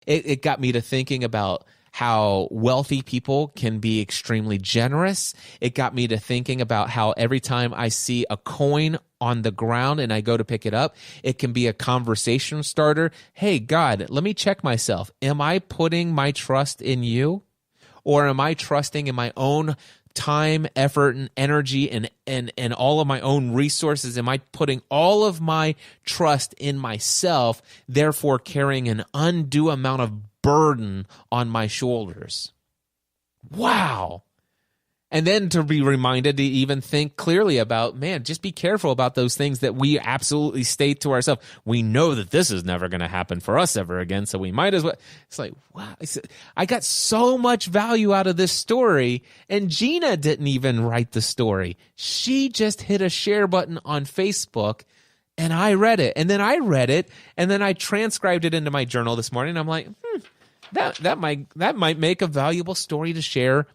It got me to thinking about how wealthy people can be extremely generous. It got me to thinking about how every time I see a coin on the ground and I go to pick it up, it can be a conversation starter. Hey, God, let me check myself. Am I putting my trust in you? Or am I trusting in my own time, effort, and energy and all of my own resources? Am I putting all of my trust in myself, therefore carrying an undue amount of burden on my shoulders? Wow. And then to be reminded to even think clearly about, man, just be careful about those things that we absolutely state to ourselves. We know that this is never going to happen for us ever again, so we might as well. It's like, wow, I got so much value out of this story, and Gina didn't even write the story. She just hit a share button on Facebook, and I read it. And then I read it, and then I transcribed it into my journal this morning. I'm like, that might make a valuable story to share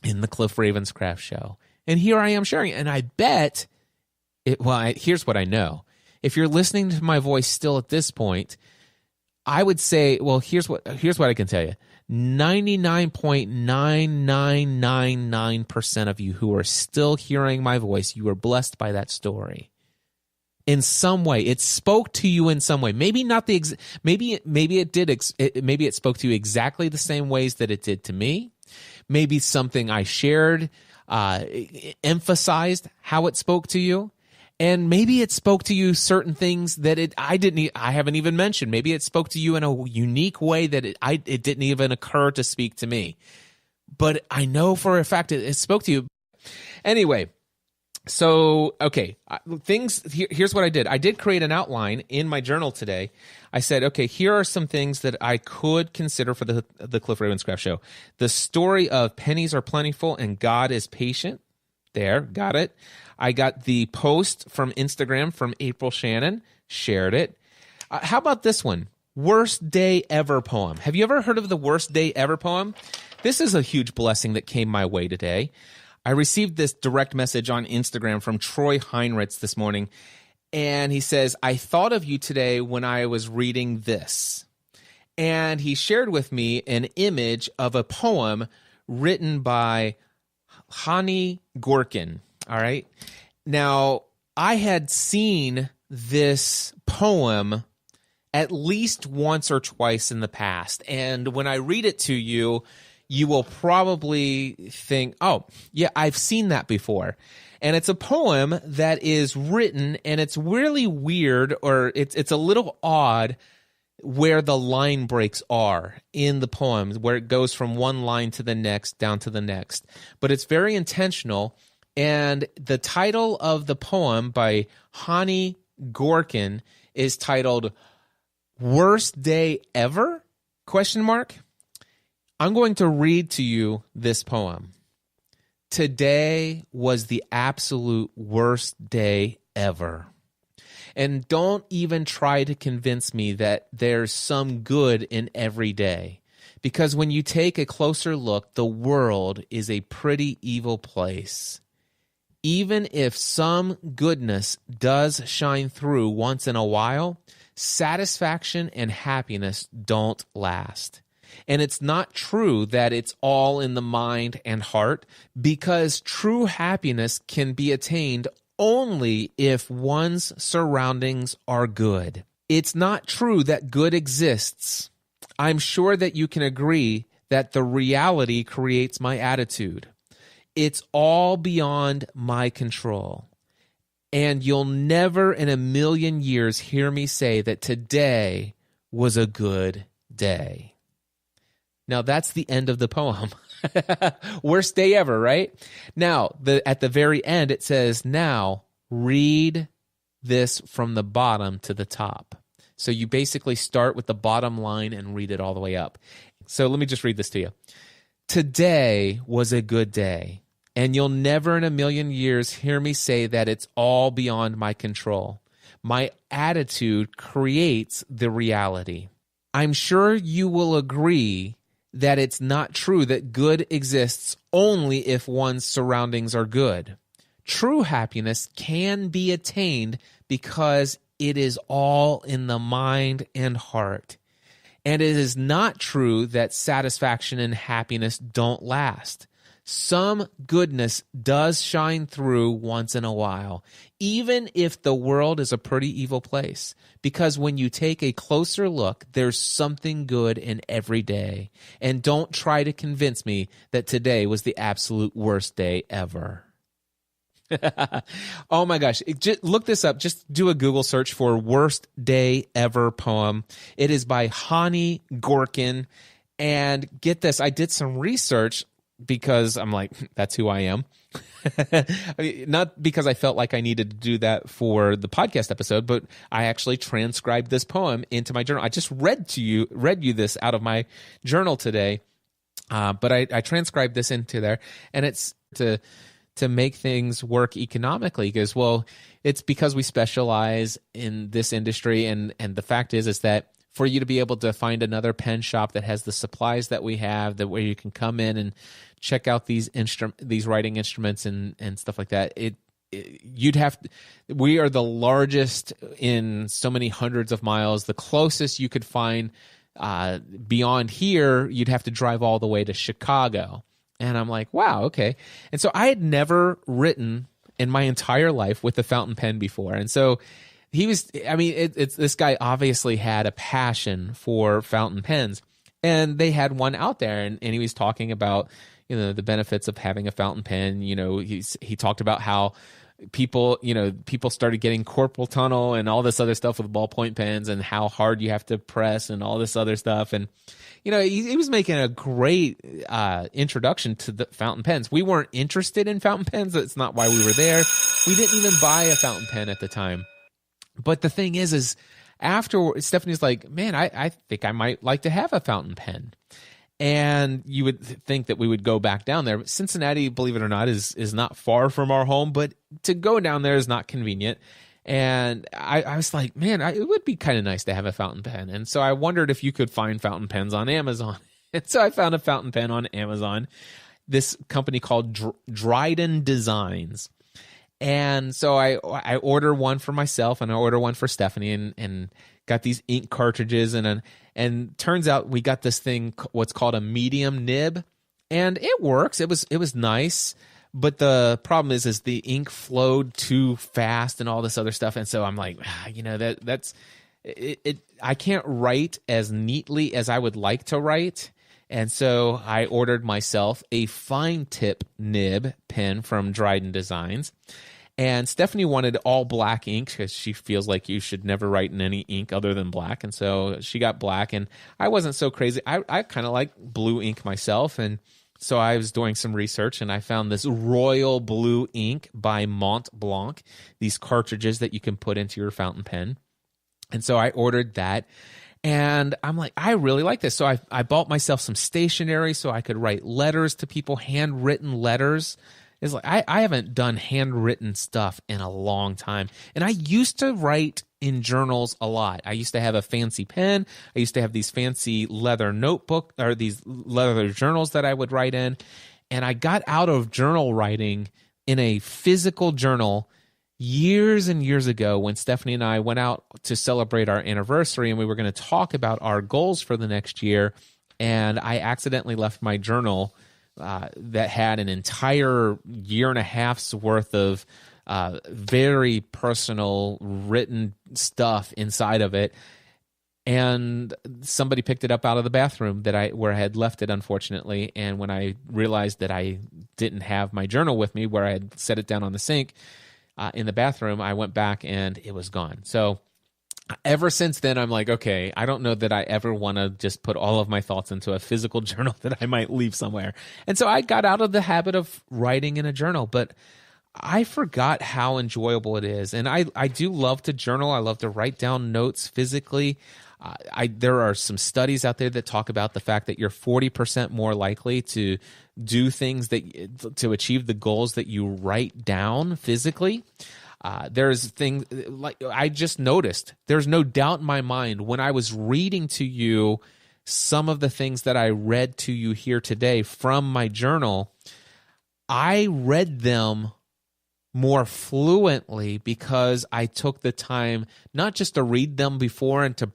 in the Cliff Ravenscraft show. And here I am sharing it. And I bet here's what I know. If you're listening to my voice still at this point, I would say, well, here's what I can tell you. 99.9999% of you who are still hearing my voice, you are blessed by that story. In some way, it spoke to you in some way. Maybe not maybe it spoke to you exactly the same ways that it did to me. Maybe something I shared emphasized how it spoke to you. And maybe it spoke to you certain things that I haven't even mentioned. Maybe it spoke to you in a unique way that it didn't even occur to speak to me. But I know for a fact it spoke to you. Anyway, so, okay, here's what I did. I did create an outline in my journal today. I said, okay, here are some things that I could consider for the Cliff Ravenscraft show. The story of pennies are plentiful and God is patient. There, got it. I got the post from Instagram from April Shannon, shared it. How about this one? Worst day ever poem. Have you ever heard of the worst day ever poem? This is a huge blessing that came my way today. I received this direct message on Instagram from Troy Heinrichs this morning, and he says, I thought of you today when I was reading this. And he shared with me an image of a poem written by Hani Gorkin, all right? Now, I had seen this poem at least once or twice in the past, and when I read it to you, you will probably think, oh, yeah, I've seen that before. And it's a poem that is written, and it's really weird, or it's a little odd where the line breaks are in the poem, where it goes from one line to the next, down to the next. But it's very intentional, and the title of the poem by Hani Gorkin is titled Worst Day Ever? ? I'm going to read to you this poem. Today was the absolute worst day ever. And don't even try to convince me that there's some good in every day. Because when you take a closer look, the world is a pretty evil place. Even if some goodness does shine through once in a while, satisfaction and happiness don't last. And it's not true that it's all in the mind and heart, because true happiness can be attained only if one's surroundings are good. It's not true that good exists. I'm sure that you can agree that the reality creates my attitude. It's all beyond my control. And you'll never in a million years hear me say that today was a good day. Now, that's the end of the poem. Worst day ever, right? Now, at the very end, it says, now read this from the bottom to the top. So you basically start with the bottom line and read it all the way up. So let me just read this to you. Today was a good day, and you'll never in a million years hear me say that it's all beyond my control. My attitude creates the reality. I'm sure you will agree that it's not true that good exists only if one's surroundings are good. True happiness can be attained because it is all in the mind and heart. And it is not true that satisfaction and happiness don't last. Some goodness does shine through once in a while, even if the world is a pretty evil place. Because when you take a closer look, there's something good in every day. And don't try to convince me that today was the absolute worst day ever. Oh my gosh. Look this up. Just do a Google search for Worst Day Ever poem. It is by Hani Gorkin. And get this, I did some research because I'm like, that's who I am. Not because I felt like I needed to do that for the podcast episode, but I actually transcribed this poem into my journal. I just read you this out of my journal today, but I transcribed this into there, and it's to make things work economically, because, well, it's because we specialize in this industry, and the fact is that for you to be able to find another pen shop that has the supplies that we have, that where you can come in and check out these writing instruments and stuff like that, we are the largest in so many hundreds of miles. The closest you could find beyond here, you'd have to drive all the way to Chicago. And I'm like, wow, okay. And so I had never written in my entire life with a fountain pen before. And so this guy obviously had a passion for fountain pens, and they had one out there, and he was talking about, the benefits of having a fountain pen. He talked about how people started getting carpal tunnel and all this other stuff with ballpoint pens, and how hard you have to press and all this other stuff. And, he was making a great introduction to the fountain pens. We weren't interested in fountain pens. That's not why we were there. We didn't even buy a fountain pen at the time. But the thing is after Stephanie's like, man, I think I might like to have a fountain pen. And you would think that we would go back down there. Cincinnati, believe it or not, is not far from our home, but to go down there is not convenient. And I was like, man, it would be kind of nice to have a fountain pen. And so I wondered if you could find fountain pens on Amazon. And so I found a fountain pen on Amazon, this company called Dryden Designs. And so I order one for myself, and I order one for Stephanie, and got these ink cartridges, and turns out we got this thing, what's called a medium nib, and it works. It was nice, but the problem is the ink flowed too fast and all this other stuff. And so I'm like, that's it. I can't write as neatly as I would like to write. And so I ordered myself a fine tip nib pen from Dryden Designs. And Stephanie wanted all black ink because she feels like you should never write in any ink other than black. And so she got black, and I wasn't so crazy. I kind of like blue ink myself. And so I was doing some research, and I found this royal blue ink by Mont Blanc, these cartridges that you can put into your fountain pen. And so I ordered that. And I'm like, I really like this. So I bought myself some stationery so I could write letters to people, handwritten letters. It's like I haven't done handwritten stuff in a long time. And I used to write in journals a lot. I used to have a fancy pen. I used to have these fancy leather notebook, or these leather journals that I would write in. And I got out of journal writing in a physical journal years and years ago when Stephanie and I went out to celebrate our anniversary, and we were going to talk about our goals for the next year. And I accidentally left my journal that had an entire year and a half's worth of very personal written stuff inside of it. And somebody picked it up out of the bathroom where I had left it, unfortunately. And when I realized that I didn't have my journal with me, where I had set it down on the sink in the bathroom, I went back and it was gone. So ever since then, I'm like, okay, I don't know that I ever want to just put all of my thoughts into a physical journal that I might leave somewhere. And so I got out of the habit of writing in a journal, but I forgot how enjoyable it is. And I do love to journal. I love to write down notes physically. There are some studies out there that talk about the fact that you're 40% more likely to do things to achieve the goals that you write down physically. There's things like I just noticed. There's no doubt in my mind when I was reading to you some of the things that I read to you here today from my journal, I read them more fluently because I took the time not just to read them before and to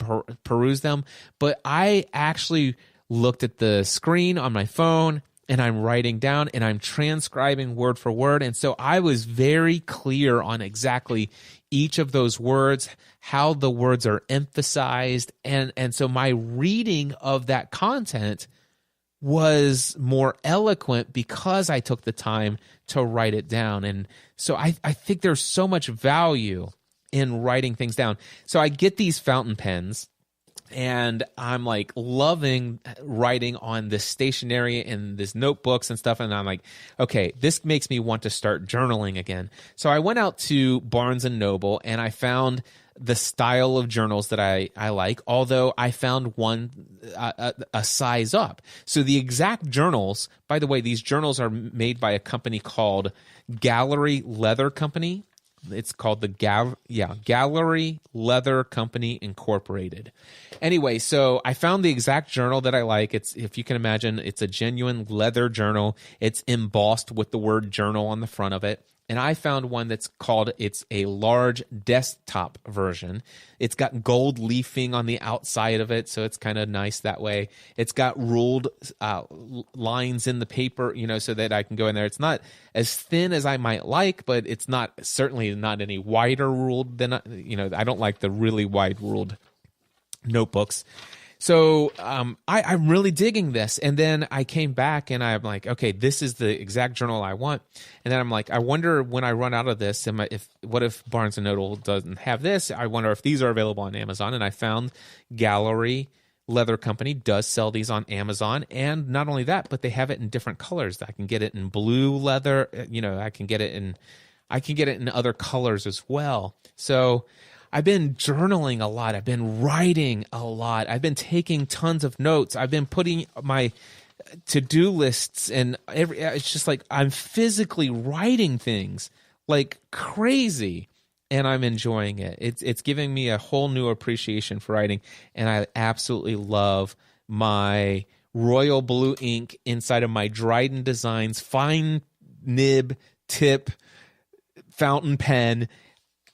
peruse them, but I actually looked at the screen on my phone and I'm writing down and I'm transcribing word for word. And so I was very clear on exactly each of those words, how the words are emphasized. And so my reading of that content was more eloquent because I took the time to write it down. And so I think there's so much value in writing things down. So I get these fountain pens and I'm like loving writing on this stationery and this notebooks and stuff. And I'm like, okay, this makes me want to start journaling again. So I went out to Barnes and Noble and I found the style of journals that I like, although I found one a size up. So the exact journals, by the way, these journals are made by a company called Gallery Leather Company. It's called the Gallery Leather Company Incorporated. Anyway, so I found the exact journal that I like. It's, if you can imagine, it's a genuine leather journal. It's embossed with the word journal on the front of it. And I found one that's called, it's a large desktop version. It's got gold leafing on the outside of it, so it's kind of nice that way. It's got ruled lines in the paper, so that I can go in there. It's not as thin as I might like, but it's not, certainly not any wider ruled than, I don't like the really wide ruled notebooks. So I'm really digging this. And then I came back and I'm like, okay, this is the exact journal I want. And then I'm like, I wonder when I run out of this, what if Barnes & Noble doesn't have this? I wonder if these are available on Amazon. And I found Gallery Leather Company does sell these on Amazon. And not only that, but they have it in different colors. I can get it in blue leather. I can get it in other colors as well. So I've been journaling a lot. I've been writing a lot. I've been taking tons of notes. I've been putting my to-do lists and it's just like I'm physically writing things like crazy and I'm enjoying it. It's giving me a whole new appreciation for writing, and I absolutely love my royal blue ink inside of my Dryden Designs fine nib tip fountain pen.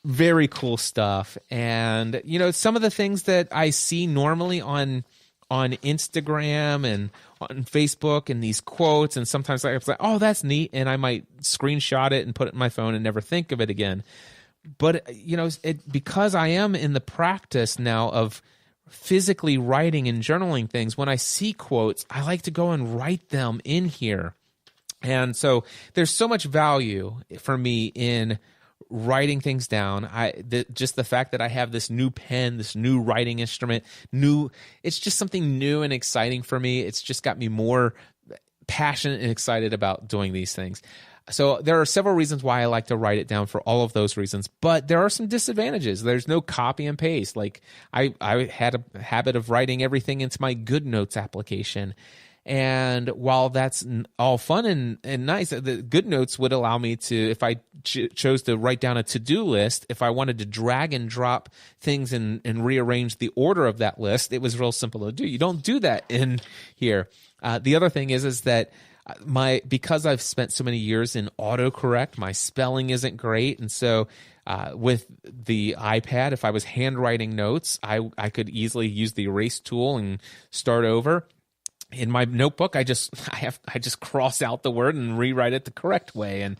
Very cool stuff. And, some of the things that I see normally on Instagram and on Facebook and these quotes, and sometimes I'm like, oh, that's neat. And I might screenshot it and put it in my phone and never think of it again. But, because I am in the practice now of physically writing and journaling things, when I see quotes, I like to go and write them in here. And so there's so much value for me in writing things down. Just the fact that I have this new pen, this new writing instrument, it's just something new and exciting for me. It's just got me more passionate and excited about doing these things. So there are several reasons why I like to write it down for all of those reasons, but there are some disadvantages. There's no copy and paste. Like I had a habit of writing everything into my GoodNotes application. And while that's all fun and nice, the GoodNotes would allow me to, if I chose to write down a to-do list, if I wanted to drag and drop things and rearrange the order of that list, it was real simple to do. You don't do that in here. The other thing is that because I've spent so many years in autocorrect, my spelling isn't great. And so with the iPad, if I was handwriting notes, I could easily use the erase tool and start over. In my notebook, I just cross out the word and rewrite it the correct way. And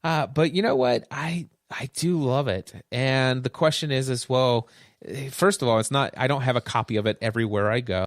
but you know what? I do love it. And the question is, well, first of all, I don't have a copy of it everywhere I go.